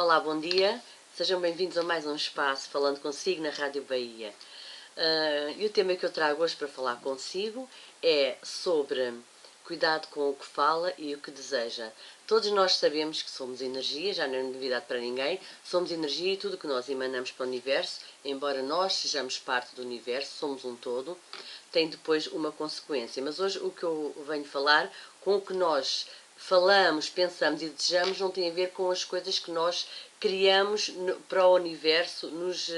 Olá, bom dia. Sejam bem-vindos a mais um espaço falando consigo na Rádio Bahia. E o tema que eu trago hoje para falar consigo é sobre cuidado com o que fala e o que deseja. Todos nós sabemos que somos energia, já não é novidade para ninguém, somos energia e tudo o que nós emanamos para o universo, embora nós sejamos parte do universo, somos um todo, tem depois uma consequência. Mas hoje o que eu venho falar, com o que nós falamos, pensamos e desejamos, não tem a ver com as coisas que nós criamos para o universo nos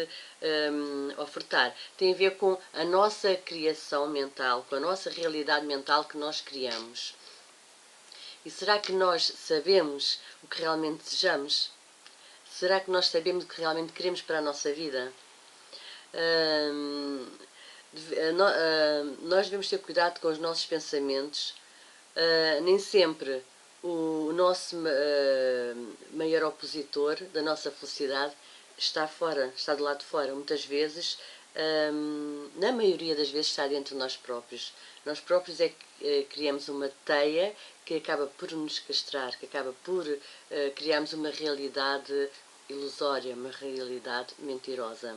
ofertar. Tem a ver com a nossa criação mental, com a nossa realidade mental que nós criamos. E será que nós sabemos o que realmente desejamos? Será que nós sabemos o que realmente queremos para a nossa vida? Nós devemos ter cuidado com os nossos pensamentos. Nem sempre o nosso maior opositor da nossa felicidade está fora, está do lado de fora. Muitas vezes, na maioria das vezes, está dentro de nós próprios. Nós próprios é que criamos uma teia que acaba por nos castrar, que acaba por criarmos uma realidade ilusória, uma realidade mentirosa.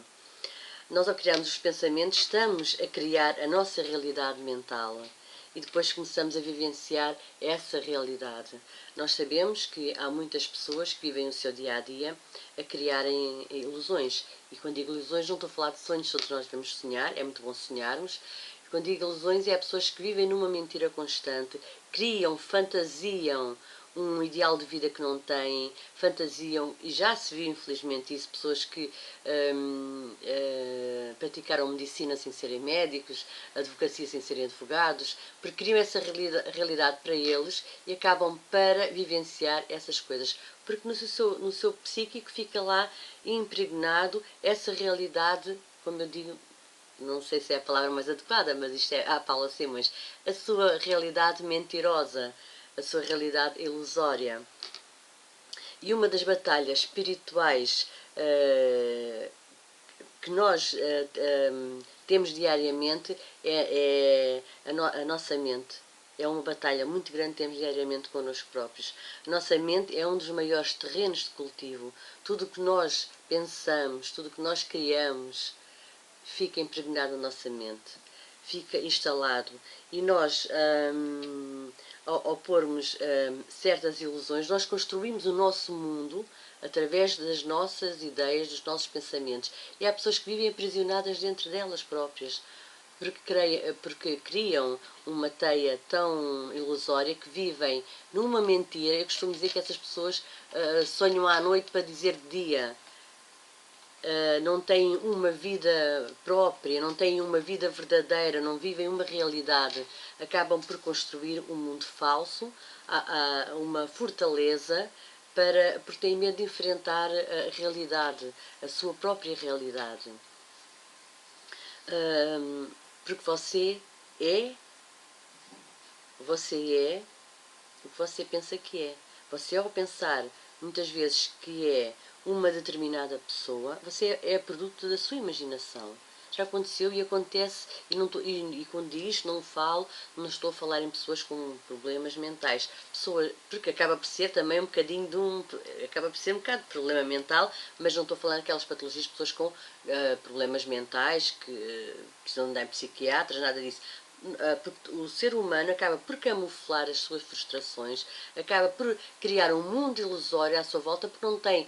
Nós, ao criarmos os pensamentos, estamos a criar a nossa realidade mental e depois começamos a vivenciar essa realidade. Nós sabemos que há muitas pessoas que vivem o seu dia-a-dia a criarem ilusões. E quando digo ilusões, não estou a falar de sonhos, todos nós devemos sonhar, é muito bom sonharmos. Quando digo ilusões, é pessoas que vivem numa mentira constante, criam, fantasiam um ideal de vida que não têm, fantasiam, e já se viu infelizmente isso, pessoas que praticaram medicina sem serem médicos, advocacia sem serem advogados, porque criam essa realidade para eles e acabam para vivenciar essas coisas, porque no seu psíquico fica lá impregnado essa realidade, como eu digo, não sei se é a palavra mais adequada, mas isto é a Paula Simões, a sua realidade mentirosa, a sua realidade ilusória. E uma das batalhas espirituais que nós temos diariamente é a nossa mente. É uma batalha muito grande que temos diariamente connosco próprios. A nossa mente é um dos maiores terrenos de cultivo. Tudo o que nós pensamos, tudo o que nós criamos, fica impregnado na nossa mente, fica instalado. E nós, ao pormos certas ilusões, nós construímos o nosso mundo através das nossas ideias, dos nossos pensamentos. E há pessoas que vivem aprisionadas dentro delas próprias, porque criam uma teia tão ilusória que vivem numa mentira. Eu costumo dizer que essas pessoas sonham à noite para dizer de dia. Não têm uma vida própria, não têm uma vida verdadeira, não vivem uma realidade. Acabam por construir um mundo falso, uma fortaleza, porque têm medo de enfrentar a realidade, a sua própria realidade. Porque você é o que você pensa que é. Você, ao pensar muitas vezes que é uma determinada pessoa, você é produto da sua imaginação. Já aconteceu e acontece, e quando digo isto não falo, não estou a falar em pessoas com problemas mentais. Porque acaba por ser também um bocadinho acaba por ser um bocado de problema mental, mas não estou a falar daquelas patologias de pessoas com problemas mentais, que precisam de psiquiatras, nada disso. Porque o ser humano acaba por camuflar as suas frustrações, acaba por criar um mundo ilusório à sua volta, porque não tem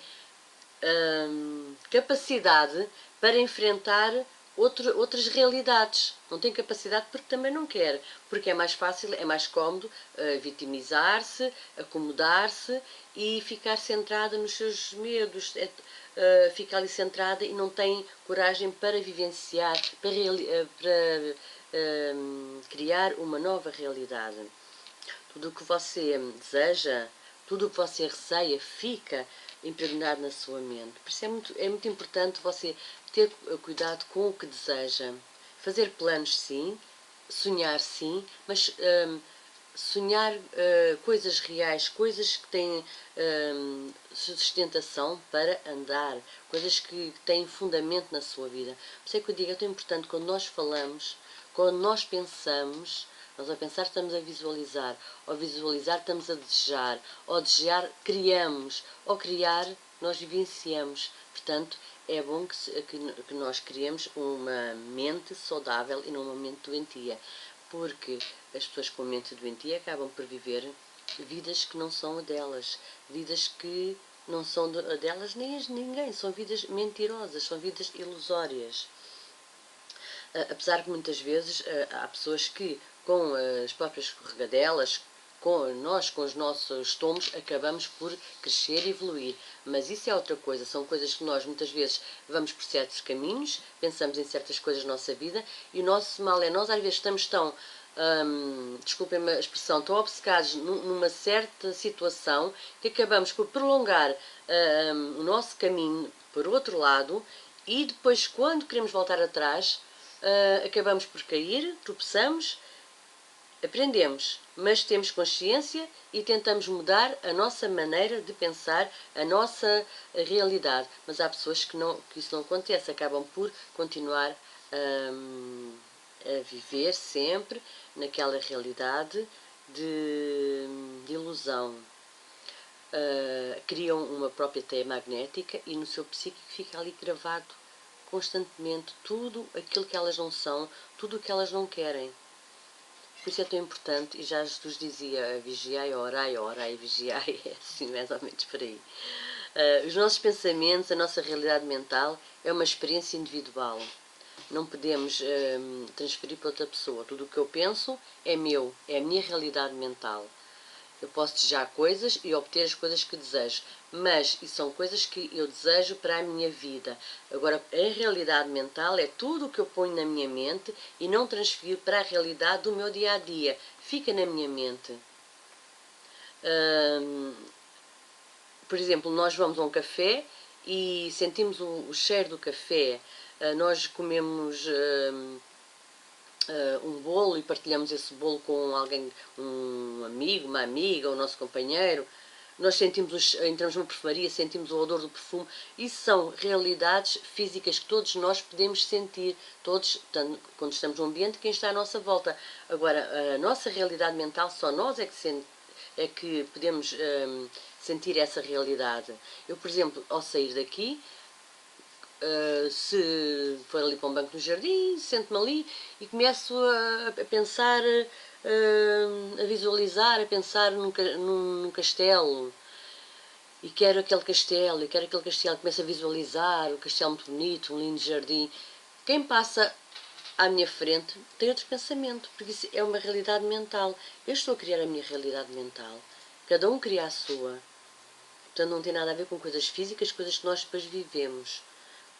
capacidade para enfrentar outras realidades. Não tem capacidade porque também não quer, porque é mais fácil, é mais cómodo vitimizar-se, acomodar-se e ficar centrada nos seus medos, fica ali centrada e não tem coragem para vivenciar, para criar uma nova realidade. Tudo o que você deseja, tudo o que você receia, fica impregnado na sua mente. Por isso é muito importante você ter cuidado com o que deseja. Fazer planos, sim, sonhar, sim, mas sonhar coisas reais, coisas que têm sustentação para andar, coisas que têm fundamento na sua vida. Por isso é que eu digo, é tão importante quando nós falamos, quando nós pensamos. Nós ao pensar estamos a visualizar, ao visualizar estamos a desejar, ao desejar criamos, ao criar nós vivenciamos. Portanto, é bom que nós criemos uma mente saudável e não uma mente doentia, porque as pessoas com mente doentia acabam por viver vidas que não são a delas, vidas que não são delas nem as de ninguém, são vidas mentirosas, são vidas ilusórias. Apesar que muitas vezes há pessoas que, com as próprias escorregadelas, com os nossos tombos, acabamos por crescer e evoluir. Mas isso é outra coisa, são coisas que nós muitas vezes vamos por certos caminhos, pensamos em certas coisas na nossa vida, e o nosso mal é nós às vezes estamos tão, desculpem-me a expressão, tão obcecados numa certa situação que acabamos por prolongar o nosso caminho por outro lado, e depois quando queremos voltar atrás, acabamos por cair, tropeçamos, aprendemos, mas temos consciência e tentamos mudar a nossa maneira de pensar, a nossa realidade. Mas há pessoas que isso não acontece, acabam por continuar a viver sempre naquela realidade de ilusão. Criam uma própria teia magnética e no seu psíquico fica ali gravado constantemente tudo aquilo que elas não são, tudo o que elas não querem. Por isso é tão importante, e já Jesus dizia, vigiai, orai e vigiai, é assim mais ou menos por aí. Os nossos pensamentos, a nossa realidade mental é uma experiência individual. Não podemos transferir para outra pessoa. Tudo o que eu penso é meu, é a minha realidade mental. Eu posso desejar coisas e obter as coisas que desejo, mas isso são coisas que eu desejo para a minha vida. Agora, a realidade mental é tudo o que eu ponho na minha mente e não transfiro para a realidade do meu dia-a-dia. Fica na minha mente. Por exemplo, nós vamos a um café e sentimos o cheiro do café. Nós comemos um bolo e partilhamos esse bolo com alguém, um amigo, uma amiga, o nosso companheiro. Nós entramos numa perfumaria, sentimos o odor do perfume. Isso são realidades físicas que todos nós podemos sentir, todos, quando estamos num ambiente, quem está à nossa volta. Agora, a nossa realidade mental, só nós é que podemos sentir essa realidade. Eu, por exemplo, ao sair daqui, se for ali para um banco no jardim, sento-me ali e começo a pensar, a visualizar, a pensar num castelo. E quero aquele castelo, começo a visualizar o castelo muito bonito, um lindo jardim. Quem passa à minha frente tem outro pensamento, porque isso é uma realidade mental. Eu estou a criar a minha realidade mental. Cada um cria a sua. Portanto, não tem nada a ver com coisas físicas, coisas que nós depois vivemos.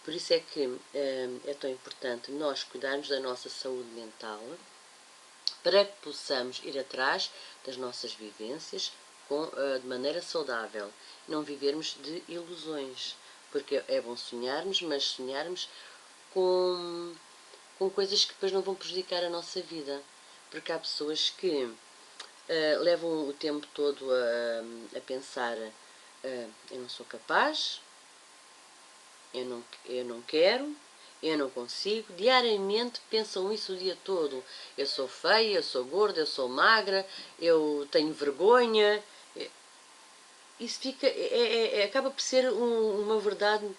Por isso é que é tão importante nós cuidarmos da nossa saúde mental para que possamos ir atrás das nossas vivências de maneira saudável. Não vivermos de ilusões. Porque é bom sonharmos, mas sonharmos com coisas que depois não vão prejudicar a nossa vida. Porque há pessoas que levam o tempo todo a pensar eu não sou capaz, eu não quero, eu não consigo. Diariamente pensam isso o dia todo. Eu sou feia, eu sou gorda, eu sou magra, eu tenho vergonha. Isso fica, acaba por ser uma verdade,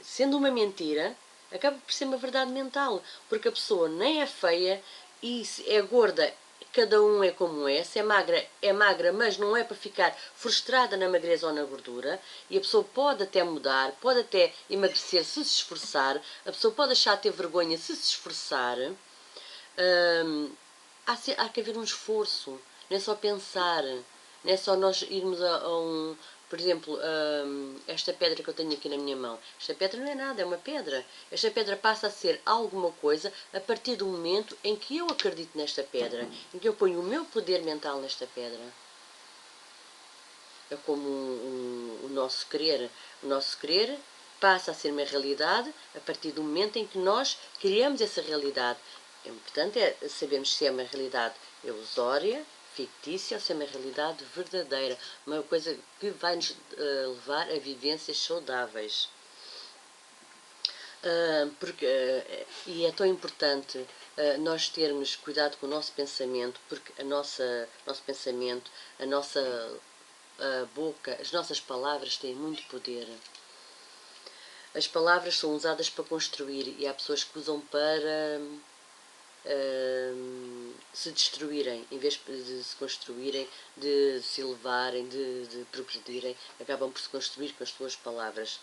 sendo uma mentira, acaba por ser uma verdade mental. Porque a pessoa nem é feia e se é gorda, cada um é como é. Se é magra, mas não é para ficar frustrada na magreza ou na gordura. E a pessoa pode até mudar, pode até emagrecer se se esforçar. A pessoa pode deixar de ter vergonha se se esforçar. Há que haver um esforço. Não é só pensar. Não é só nós irmos a um... Por exemplo, esta pedra que eu tenho aqui na minha mão. Esta pedra não é nada, é uma pedra. Esta pedra passa a ser alguma coisa a partir do momento em que eu acredito nesta pedra. Em que eu ponho o meu poder mental nesta pedra. É como o nosso querer. O nosso querer passa a ser uma realidade a partir do momento em que nós criamos essa realidade. O importante é sabermos se é uma realidade ilusória, fictícia ou se é uma realidade verdadeira, uma coisa que vai nos levar a vivências saudáveis. E é tão importante nós termos cuidado com o nosso pensamento, porque nosso pensamento, a nossa boca, as nossas palavras têm muito poder. As palavras são usadas para construir e há pessoas que usam para se destruírem, em vez de se construírem, de se elevarem, de progredirem, acabam por se construir com as suas palavras.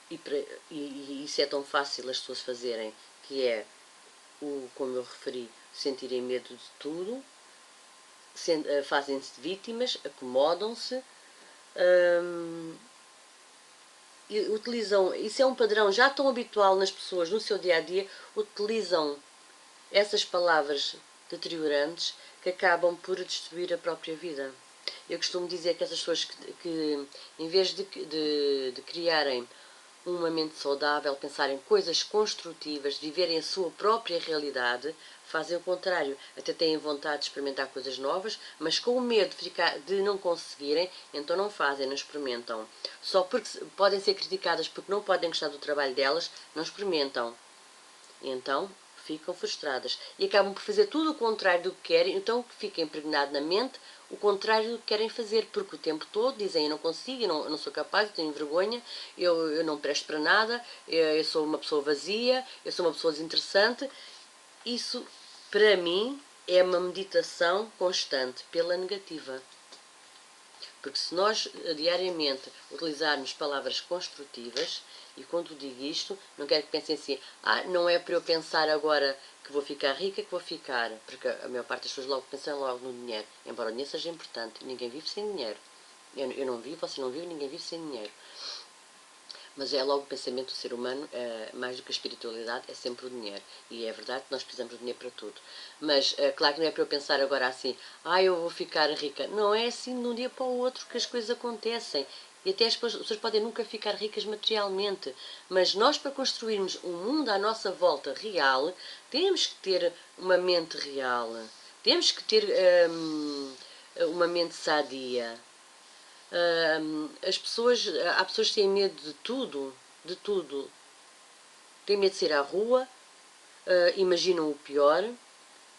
E isso é tão fácil as pessoas fazerem, que é, como eu referi, sentirem medo de tudo, fazem-se vítimas, acomodam-se, e utilizam, isso é um padrão já tão habitual nas pessoas no seu dia-a-dia, utilizam essas palavras deteriorantes que acabam por destruir a própria vida. Eu costumo dizer que essas pessoas que em vez de criarem uma mente saudável, pensarem coisas construtivas, viverem a sua própria realidade, fazem o contrário. Até têm vontade de experimentar coisas novas, mas com o medo de não conseguirem, então não fazem, não experimentam. Só porque podem ser criticadas porque não podem gostar do trabalho delas, não experimentam. Então ficam frustradas e acabam por fazer tudo o contrário do que querem, então fica impregnado na mente o contrário do que querem fazer, porque o tempo todo dizem eu não consigo, eu não sou capaz, eu tenho vergonha, eu não presto para nada, eu sou uma pessoa vazia, eu sou uma pessoa desinteressante. Isso, para mim, é uma meditação constante pela negativa. Porque se nós diariamente utilizarmos palavras construtivas, e quando digo isto, não quero que pensem assim, não é para eu pensar agora que vou ficar rica que vou ficar, porque a maior parte das pessoas logo pensam logo no dinheiro, embora o dinheiro seja importante, ninguém vive sem dinheiro. Eu não vivo, você não vive, ninguém vive sem dinheiro. Mas é logo o pensamento do ser humano, mais do que a espiritualidade, é sempre o dinheiro. E é verdade que nós precisamos do dinheiro para tudo. Mas, claro que não é para eu pensar agora assim, eu vou ficar rica. Não é assim de um dia para o outro que as coisas acontecem. E até as pessoas podem nunca ficar ricas materialmente. Mas nós, para construirmos um mundo à nossa volta real, temos que ter uma mente real. Temos que ter uma mente sadia. Há pessoas que têm medo de tudo, de tudo. Têm medo de sair à rua, imaginam o pior,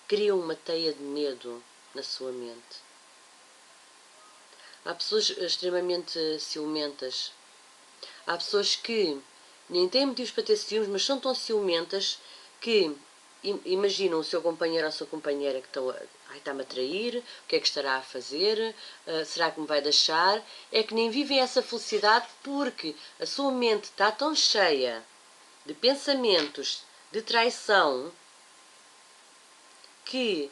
criam uma teia de medo na sua mente. Há pessoas extremamente ciumentas. Há pessoas que nem têm motivos para ter ciúmes, mas são tão ciumentas que imaginam o seu companheiro ou a sua companheira que está-me a trair, o que é que estará a fazer, será que me vai deixar? É que nem vivem essa felicidade porque a sua mente está tão cheia de pensamentos de traição que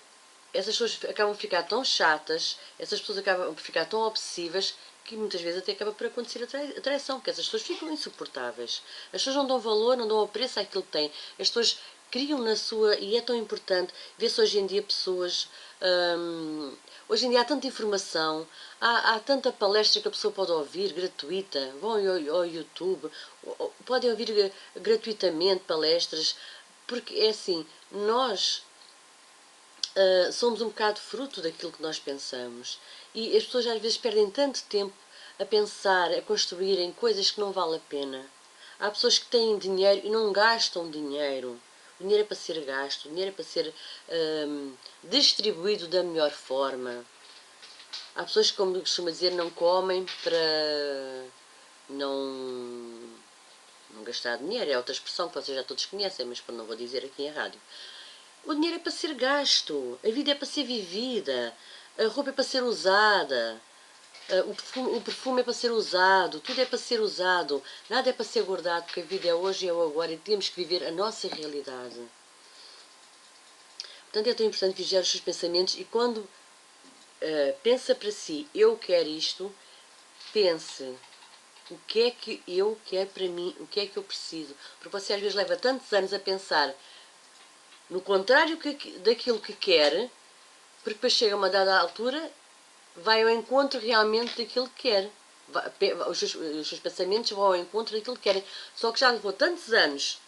essas pessoas acabam por ficar tão chatas, essas pessoas acabam por ficar tão obsessivas que muitas vezes até acaba por acontecer a traição, porque essas pessoas ficam insuportáveis. As pessoas não dão valor, não dão apreço àquilo que têm. As pessoas criam na sua, e é tão importante, vê-se hoje em dia pessoas, hoje em dia há tanta informação, há tanta palestra que a pessoa pode ouvir, gratuita, vão ao YouTube, podem ouvir gratuitamente palestras, porque é assim, nós somos um bocado fruto daquilo que nós pensamos. E as pessoas às vezes perdem tanto tempo a pensar, a construírem coisas que não vale a pena. Há pessoas que têm dinheiro e não gastam dinheiro. O dinheiro é para ser gasto, o dinheiro é para ser distribuído da melhor forma. Há pessoas que, como costuma dizer, não comem para não gastar dinheiro. É outra expressão que vocês já todos conhecem, mas não vou dizer aqui em rádio. O dinheiro é para ser gasto, a vida é para ser vivida, a roupa é para ser usada, o perfume é para ser usado, tudo é para ser usado, nada é para ser guardado, porque a vida é hoje e é o agora e temos que viver a nossa realidade. Portanto, é tão importante vigiar os seus pensamentos e quando pensa para si, eu quero isto, pense o que é que eu quero para mim, o que é que eu preciso. Porque você às vezes leva tantos anos a pensar no contrário daquilo que quer, porque depois chega a uma dada altura, vai ao encontro realmente daquilo que quer. Os seus pensamentos vão ao encontro daquilo que querem. Só que já levou tantos anos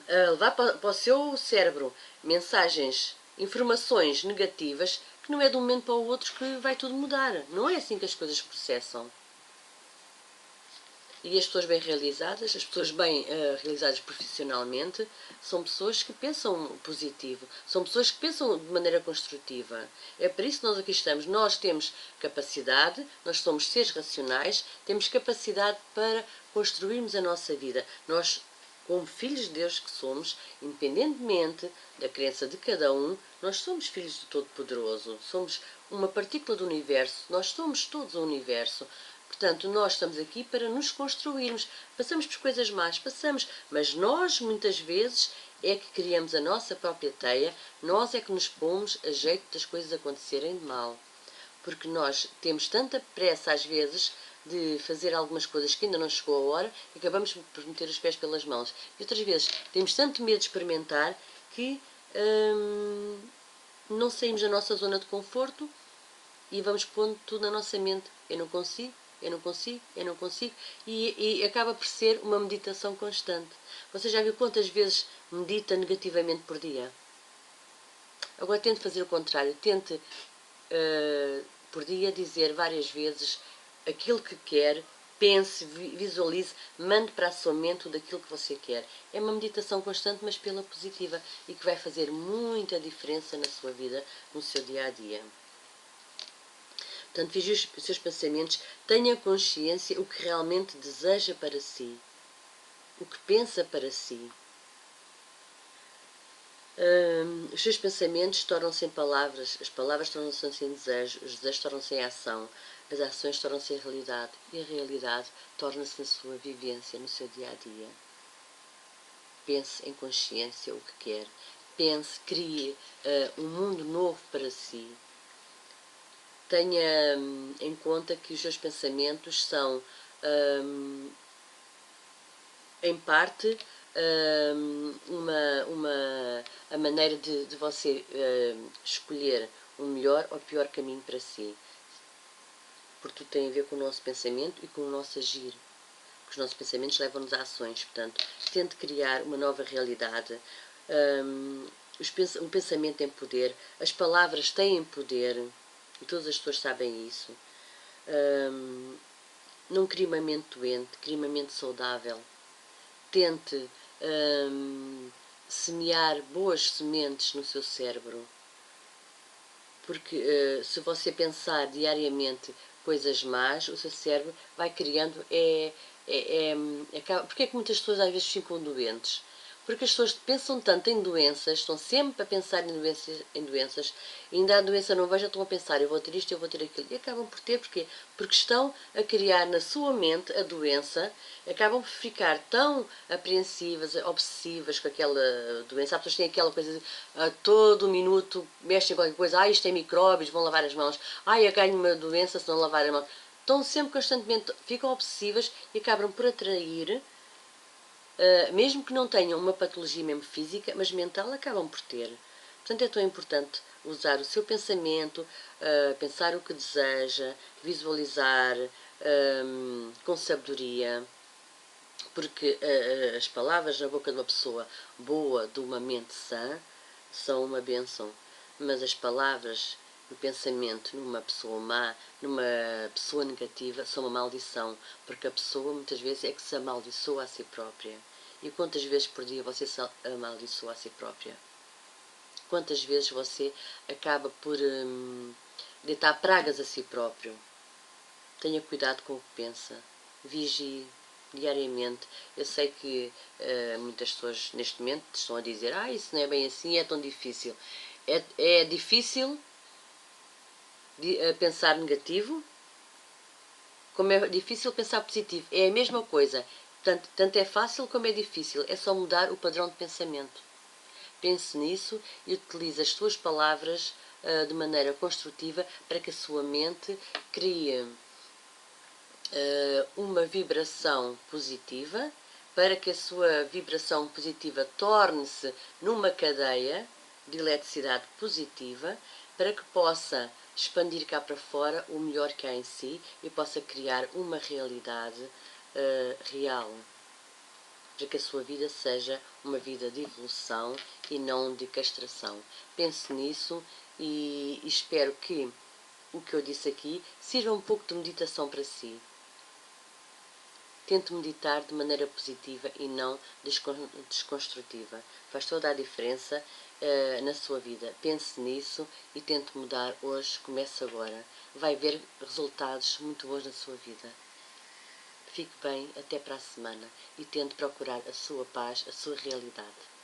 a levar para o seu cérebro mensagens, informações negativas, que não é de um momento para o outro que vai tudo mudar. Não é assim que as coisas processam. E as pessoas bem realizadas, as pessoas bem realizadas profissionalmente, são pessoas que pensam positivo, são pessoas que pensam de maneira construtiva. É por isso que nós aqui estamos. Nós temos capacidade, nós somos seres racionais, temos capacidade para construirmos a nossa vida. Nós, como filhos de Deus que somos, independentemente da crença de cada um, nós somos filhos do Todo-Poderoso, somos uma partícula do universo, nós somos todos o universo. Portanto, nós estamos aqui para nos construirmos. Passamos por coisas más, passamos, mas nós, muitas vezes, é que criamos a nossa própria teia, nós é que nos pomos a jeito das coisas acontecerem de mal. Porque nós temos tanta pressa, às vezes, de fazer algumas coisas que ainda não chegou a hora e acabamos por meter os pés pelas mãos. E outras vezes temos tanto medo de experimentar que não saímos da nossa zona de conforto e vamos pondo tudo na nossa mente. Eu não consigo, eu não consigo, eu não consigo. E acaba por ser uma meditação constante. Você já viu quantas vezes medita negativamente por dia? Agora tente fazer o contrário. Tente, por dia, dizer várias vezes aquilo que quer. Pense, visualize, mande para a sua mente tudo aquilo que você quer. É uma meditação constante, mas pela positiva. E que vai fazer muita diferença na sua vida, no seu dia-a-dia. Portanto, vigie os seus pensamentos, tenha consciência o que realmente deseja para si, o que pensa para si. Os seus pensamentos tornam-se em palavras, as palavras tornam-se em desejos, os desejos tornam-se em ação, as ações tornam-se em realidade e a realidade torna-se na sua vivência, no seu dia-a-dia. Pense em consciência o que quer, pense, crie um mundo novo para si. Tenha em conta que os seus pensamentos são, em parte, a maneira de você escolher o melhor ou pior caminho para si. Porque tudo tem a ver com o nosso pensamento e com o nosso agir. Os nossos pensamentos levam-nos a ações. Portanto, tente criar uma nova realidade. O pensamento tem poder, as palavras têm poder, e todas as pessoas sabem isso. Não crie uma mente doente, crie uma mente saudável. Tente semear boas sementes no seu cérebro. Porque se você pensar diariamente coisas más, o seu cérebro vai criando. Porque é que muitas pessoas às vezes ficam doentes? Porque as pessoas pensam tanto em doenças, estão sempre a pensar em doenças, e ainda a doença não veja, estão a pensar, eu vou ter isto, eu vou ter aquilo. E acabam por ter, porquê? Porque estão a criar na sua mente a doença, acabam por ficar tão apreensivas, obsessivas com aquela doença. As pessoas têm aquela coisa de a todo minuto mexem em qualquer coisa, isto é micróbios, vão lavar as mãos, eu ganho uma doença se não lavar as mãos. Estão sempre constantemente, ficam obsessivas e acabam por atrair. Mesmo que não tenham uma patologia mesmo física, mas mental, acabam por ter. Portanto, é tão importante usar o seu pensamento, pensar o que deseja, visualizar com sabedoria, porque as palavras na boca de uma pessoa boa, de uma mente sã, são uma bênção, mas as palavras no pensamento numa pessoa má, numa pessoa negativa, são uma maldição, porque a pessoa muitas vezes é que se amaldiçoa a si própria. E quantas vezes por dia você se amaldiçoa a si própria? Quantas vezes você acaba por deitar pragas a si próprio? Tenha cuidado com o que pensa, vigie diariamente. Eu sei que muitas pessoas neste momento estão a dizer isso não é bem assim, é tão difícil. É difícil pensar negativo, como é difícil pensar positivo. É a mesma coisa. Tanto é fácil como é difícil. É só mudar o padrão de pensamento. Pense nisso e utilize as suas palavras de maneira construtiva para que a sua mente crie uma vibração positiva, para que a sua vibração positiva torne-se numa cadeia de eletricidade positiva, para que possa expandir cá para fora o melhor que há em si e possa criar uma realidade real, para que a sua vida seja uma vida de evolução e não de castração. Pense nisso e espero que o que eu disse aqui sirva um pouco de meditação para si. Tente meditar de maneira positiva e não desconstrutiva. Faz toda a diferença na sua vida. Pense nisso e tente mudar hoje. Comece agora. Vai ver resultados muito bons na sua vida. Fique bem até para a semana e tente procurar a sua paz, a sua realidade.